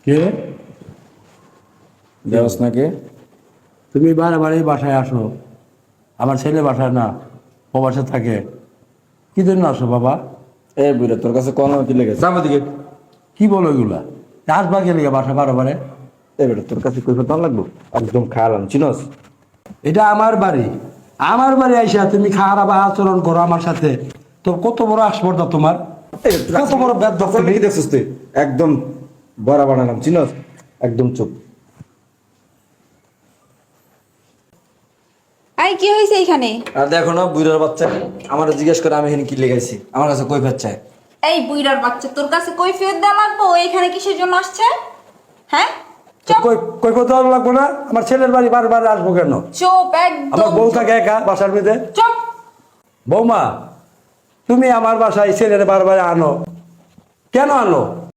কে? দেওস নাকি? তুমি বারে বারে বাসায় আসো, আমার ছেলে বাসায় না, ও বাসায় থাকে। কি জন্য আসো বাবা? এই বুড়া তোর কাছে কোন কি লেগে যাবো দিকে। কি বলো এগুলা? আসবা কে লেগে বাসা বারে বারে? এই বেটা তোর কাছে কই কথা লাগবো? একদম খায়ালাম চিনস? এটা আমার বাড়ি, আমার বাড়ি আইসা তুমি খারাপ আচরণ করো আমার সাথে। তোর কত বড় আসপর্দা তোমার, কত বড় বেদব তুমি। কি দেখছিস তুই? একদম বড় বানালাম চিনস? একদম চুপ। আই কি হয়েছে এখানে? আর দেখো না বুড়ার বাচ্চা আমার জিজ্ঞেস করে আমি এখানে কি লেগাইছি, আমার কাছে কই চায়। এই বুইড়ার বাচ্চা, তোর কাছে কৈফিয়ত দেওয়া লাগবো ও এখানে কিসের জন্য আসছে? হ্যাঁ চুপ কই কই কত লাগবো না? আমার ছেলের বাড়ি বারবার আসবো কেন? চুপ আমার একদম বউ থাকে একা বাসার মধ্যে। চুপ। বৌমা, তুমি আমার বাসায় ছেলের বারবার আনো, কেন আনো?